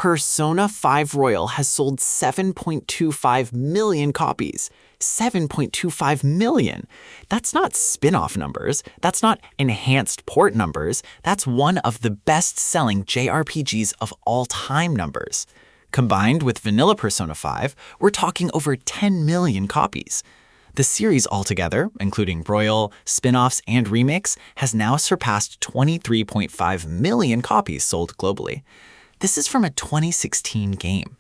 Persona 5 Royal has sold 7.25 million copies. 7.25 million. That's not spin-off numbers. That's not enhanced port numbers. That's one of the best-selling JRPGs of all time numbers. Combined with vanilla Persona 5, we're talking over 10 million copies. The series altogether, including Royal, spin-offs, and remakes, has now surpassed 23.5 million copies sold globally. This is from a 2016 game.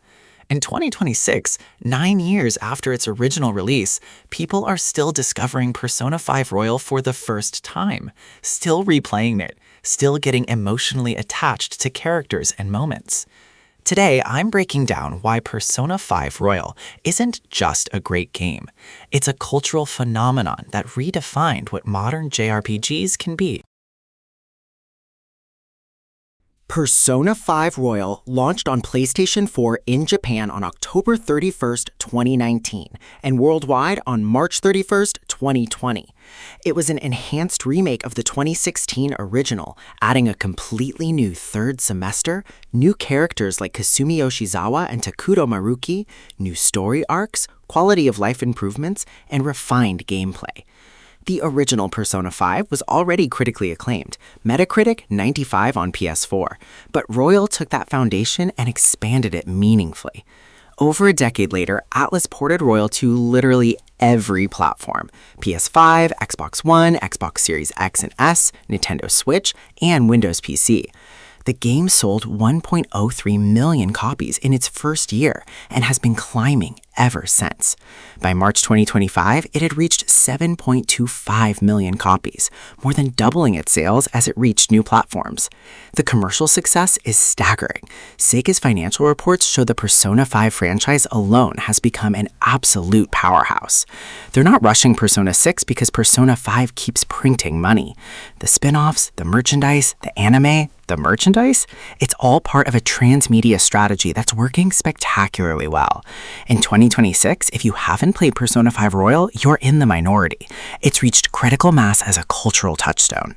In 2026, 9 years after its original release, people are still discovering Persona 5 Royal for the first time, still replaying it, still getting emotionally attached to characters and moments. Today, I'm breaking down why Persona 5 Royal isn't just a great game. It's a cultural phenomenon that redefined what modern JRPGs can be. Persona 5 Royal launched on PlayStation 4 in Japan on October 31st, 2019, and worldwide on March 31st, 2020. It was an enhanced remake of the 2016 original, adding a completely new third semester, new characters like Kasumi Yoshizawa and Takuto Maruki, new story arcs, quality of life improvements, and refined gameplay. The original Persona 5 was already critically acclaimed, Metacritic 95 on PS4, but Royal took that foundation and expanded it meaningfully. Over a decade later, Atlus ported Royal to literally every platform: PS5, Xbox One, Xbox Series X and S, Nintendo Switch, and Windows PC. The game sold 1.03 million copies in its first year and has been climbing ever since. By March 2025, it had reached 7.25 million copies, more than doubling its sales as it reached new platforms. The commercial success is staggering. Sega's financial reports show the Persona 5 franchise alone has become an absolute powerhouse. They're not rushing Persona 6 because Persona 5 keeps printing money. The spin-offs, the merchandise, the anime, the merchandise, it's all part of a transmedia strategy that's working spectacularly well. In 2026, if you haven't played Persona 5 Royal, you're in the minority. It's reached critical mass as a cultural touchstone.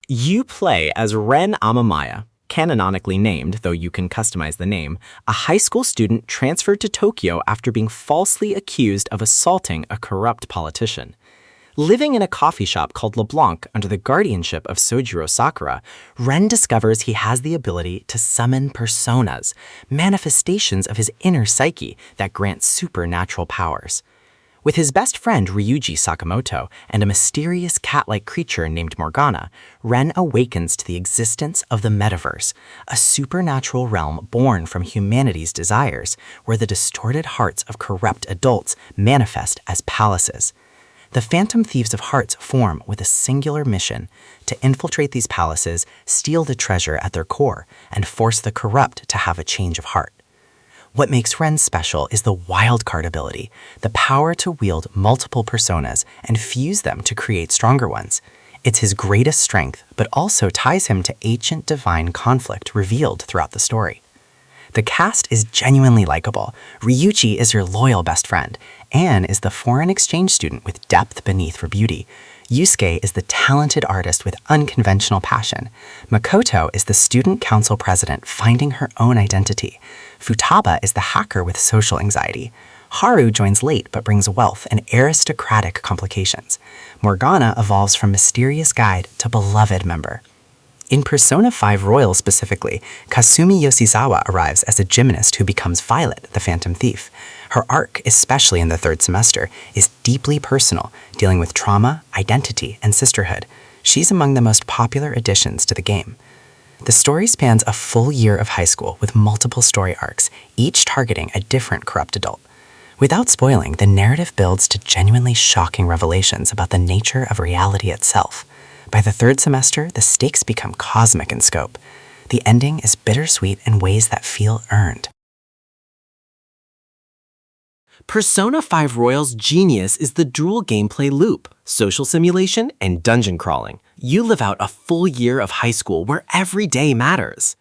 You play as Ren Amamiya, canonically named, though you can customize the name, a high school student transferred to Tokyo after being falsely accused of assaulting a corrupt politician. Living in a coffee shop called LeBlanc under the guardianship of Sojiro Sakura, Ren discovers he has the ability to summon personas, manifestations of his inner psyche that grant supernatural powers. With his best friend Ryuji Sakamoto and a mysterious cat-like creature named Morgana, Ren awakens to the existence of the metaverse, a supernatural realm born from humanity's desires, where the distorted hearts of corrupt adults manifest as palaces. The Phantom Thieves of Hearts form with a singular mission: to infiltrate these palaces, steal the treasure at their core, and force the corrupt to have a change of heart. What makes Ren special is the wildcard ability, the power to wield multiple personas and fuse them to create stronger ones. It's his greatest strength, but also ties him to ancient divine conflict revealed throughout the story. The cast is genuinely likable. Ryuji is your loyal best friend. Anne is the foreign exchange student with depth beneath her beauty. Yusuke is the talented artist with unconventional passion. Makoto is the student council president finding her own identity. Futaba is the hacker with social anxiety. Haru joins late but brings wealth and aristocratic complications. Morgana evolves from mysterious guide to beloved member. In Persona 5 Royal specifically, Kasumi Yoshizawa arrives as a gymnast who becomes Violet, the Phantom Thief. Her arc, especially in the third semester, is deeply personal, dealing with trauma, identity, and sisterhood. She's among the most popular additions to the game. The story spans a full year of high school with multiple story arcs, each targeting a different corrupt adult. Without spoiling, the narrative builds to genuinely shocking revelations about the nature of reality itself. By the third semester, the stakes become cosmic in scope. The ending is bittersweet in ways that feel earned. Persona 5 Royal's genius is the dual gameplay loop, social simulation and dungeon crawling. You live out a full year of high school where every day matters.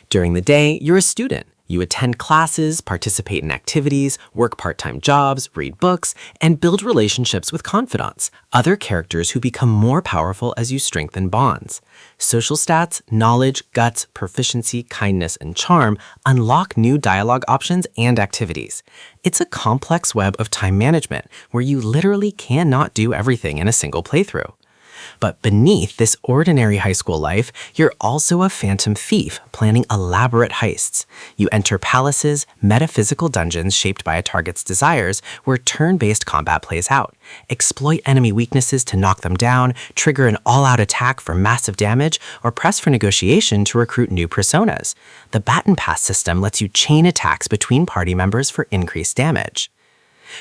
During the day, you're a student. You attend classes, participate in activities, work part-time jobs, read books, and build relationships with confidants, other characters who become more powerful as you strengthen bonds. Social stats, knowledge, guts, proficiency, kindness, and charm unlock new dialogue options and activities. It's a complex web of time management where you literally cannot do everything in a single playthrough. But beneath this ordinary high school life, you're also a phantom thief planning elaborate heists. You enter palaces, metaphysical dungeons shaped by a target's desires, where turn-based combat plays out. Exploit enemy weaknesses to knock them down, trigger an all-out attack for massive damage, or press for negotiation to recruit new personas. The Baton Pass system lets you chain attacks between party members for increased damage.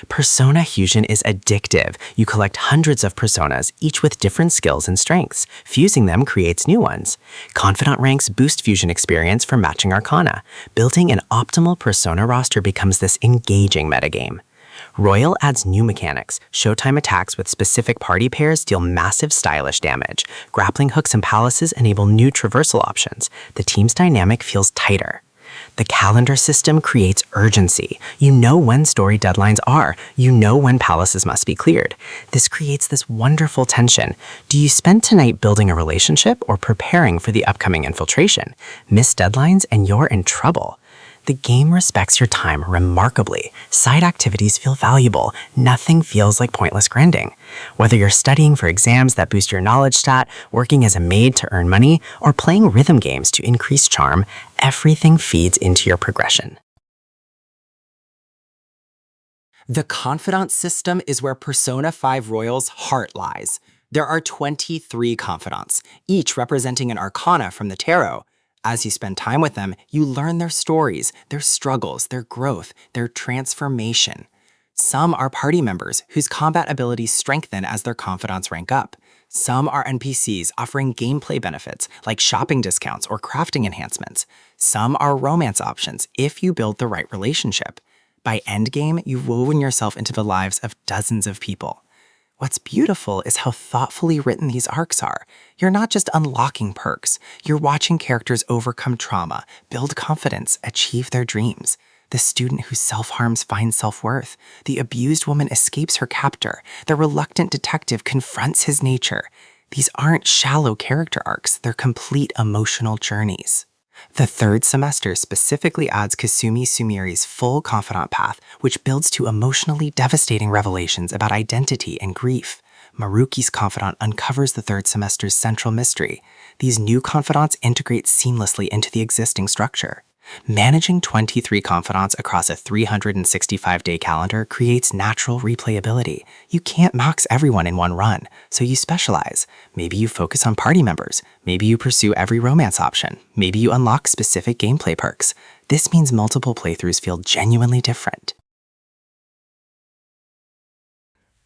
Persona fusion is addictive. You collect hundreds of personas, each with different skills and strengths. Fusing them creates new ones. Confidant ranks boost fusion experience for matching arcana. Building an optimal persona roster becomes this engaging metagame. Royal adds new mechanics. Showtime attacks with specific party pairs deal massive stylish damage. Grappling hooks and palaces enable new traversal options. The team's dynamic feels tighter. The calendar system creates urgency. You know when story deadlines are. You know when palaces must be cleared. This creates this wonderful tension. Do you spend tonight building a relationship or preparing for the upcoming infiltration? Miss deadlines and you're in trouble. The game respects your time remarkably. Side activities feel valuable. Nothing feels like pointless grinding. Whether you're studying for exams that boost your knowledge stat, working as a maid to earn money, or playing rhythm games to increase charm, everything feeds into your progression. The Confidant system is where Persona 5 Royal's heart lies. There are 23 confidants, each representing an arcana from the tarot. As you spend time with them, you learn their stories, their struggles, their growth, their transformation. Some are party members whose combat abilities strengthen as their confidants rank up. Some are NPCs offering gameplay benefits like shopping discounts or crafting enhancements. Some are romance options if you build the right relationship. By endgame, you've woven yourself into the lives of dozens of people. What's beautiful is how thoughtfully written these arcs are. You're not just unlocking perks, you're watching characters overcome trauma, build confidence, achieve their dreams. The student who self-harms finds self-worth. The abused woman escapes her captor. The reluctant detective confronts his nature. These aren't shallow character arcs, they're complete emotional journeys. The third semester specifically adds Kasumi Sumiri's full confidant path, which builds to emotionally devastating revelations about identity and grief. Maruki's confidant uncovers the third semester's central mystery. These new confidants integrate seamlessly into the existing structure. Managing 23 confidants across a 365-day calendar creates natural replayability. You can't max everyone in one run, so you specialize. Maybe you focus on party members. Maybe you pursue every romance option. Maybe you unlock specific gameplay perks. This means multiple playthroughs feel genuinely different.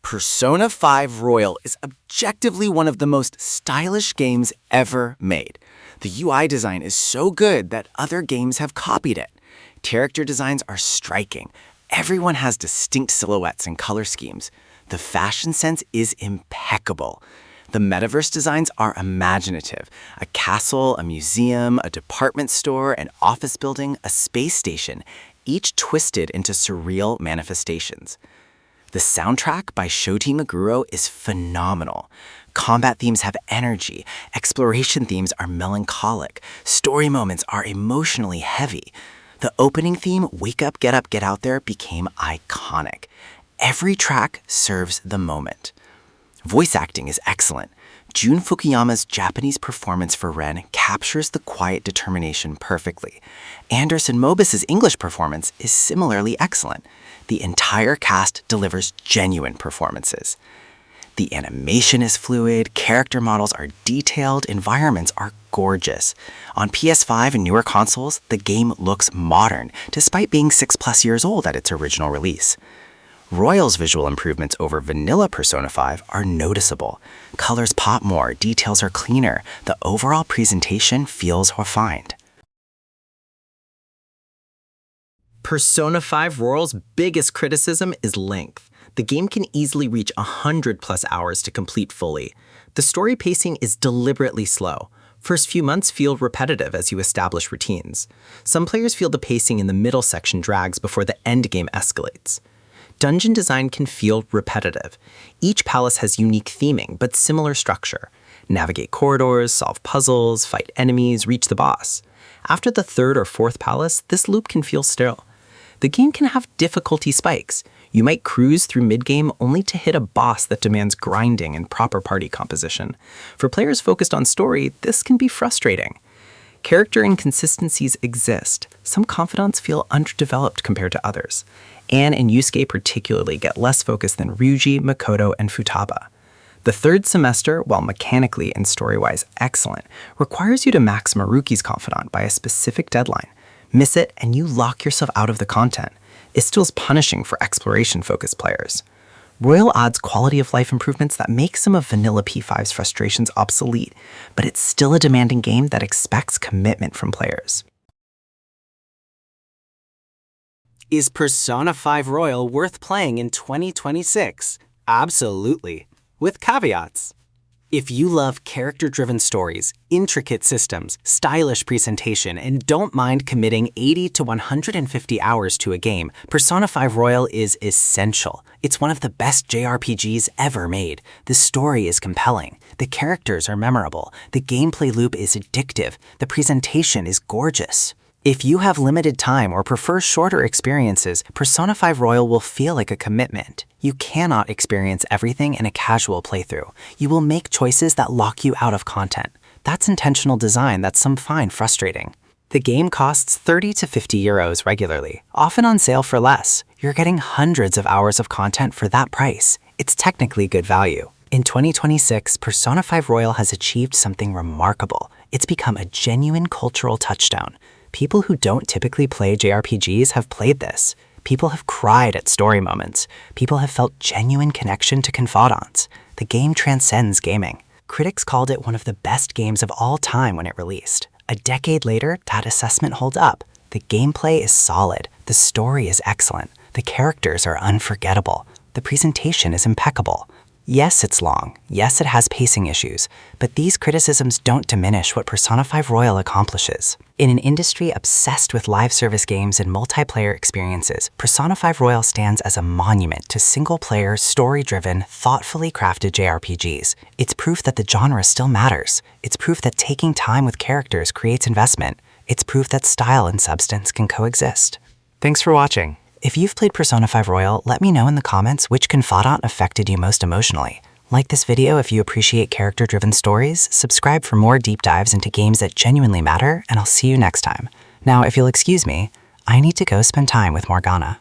Persona 5 Royal is objectively one of the most stylish games ever made. The UI design is so good that other games have copied it. Character designs are striking. Everyone has distinct silhouettes and color schemes. The fashion sense is impeccable. The metaverse designs are imaginative. A castle, a museum, a department store, an office building, a space station, each twisted into surreal manifestations. The soundtrack by Shoti Meguro is phenomenal. Combat themes have energy, exploration themes are melancholic, story moments are emotionally heavy. The opening theme, Wake Up, Get Out There, became iconic. Every track serves the moment. Voice acting is excellent. Jun Fukuyama's Japanese performance for Ren captures the quiet determination perfectly. Anderson Mobus's English performance is similarly excellent. The entire cast delivers genuine performances. The animation is fluid, character models are detailed, environments are gorgeous. On PS5 and newer consoles, the game looks modern, despite being 6+ years old at its original release. Royal's visual improvements over vanilla Persona 5 are noticeable. Colors pop more, details are cleaner, the overall presentation feels refined. Persona 5 Royal's biggest criticism is length. The game can easily reach 100+ hours to complete fully. The story pacing is deliberately slow. First few months feel repetitive as you establish routines. Some players feel the pacing in the middle section drags before the endgame escalates. Dungeon design can feel repetitive. Each palace has unique theming, but similar structure. Navigate corridors, solve puzzles, fight enemies, reach the boss. After the third or fourth palace, this loop can feel sterile. The game can have difficulty spikes. You might cruise through mid-game only to hit a boss that demands grinding and proper party composition. For players focused on story, this can be frustrating. Character inconsistencies exist. Some confidants feel underdeveloped compared to others. Anne and Yusuke particularly get less focus than Ryuji, Makoto, and Futaba. The third semester, while mechanically and story-wise excellent, requires you to max Maruki's confidant by a specific deadline. Miss it, and you lock yourself out of the content. It still's punishing for exploration-focused players. Royal adds quality of life improvements that make some of vanilla P5's frustrations obsolete, but it's still a demanding game that expects commitment from players. Is Persona 5 Royal worth playing in 2026? Absolutely, with caveats. If you love character-driven stories, intricate systems, stylish presentation, and don't mind committing 80 to 150 hours to a game, Persona 5 Royal is essential. It's one of the best JRPGs ever made. The story is compelling. The characters are memorable. The gameplay loop is addictive. The presentation is gorgeous. If you have limited time or prefer shorter experiences, Persona 5 Royal will feel like a commitment. You cannot experience everything in a casual playthrough. You will make choices that lock you out of content. That's intentional design that some find frustrating. The game costs 30 to 50 euros regularly, often on sale for less. You're getting hundreds of hours of content for that price. It's technically good value. In 2026, Persona 5 Royal has achieved something remarkable. It's become a genuine cultural touchstone. People who don't typically play JRPGs have played this. People have cried at story moments. People have felt genuine connection to confidants. The game transcends gaming. Critics called it one of the best games of all time when it released. A decade later, that assessment holds up. The gameplay is solid. The story is excellent. The characters are unforgettable. The presentation is impeccable. Yes, it's long. Yes, it has pacing issues. But these criticisms don't diminish what Persona 5 Royal accomplishes. In an industry obsessed with live service games and multiplayer experiences, Persona 5 Royal stands as a monument to single-player, story-driven, thoughtfully crafted JRPGs. It's proof that the genre still matters. It's proof that taking time with characters creates investment. It's proof that style and substance can coexist. Thanks for watching. If you've played Persona 5 Royal, let me know in the comments which confidant affected you most emotionally. Like this video if you appreciate character-driven stories, subscribe for more deep dives into games that genuinely matter, and I'll see you next time. Now, if you'll excuse me, I need to go spend time with Morgana.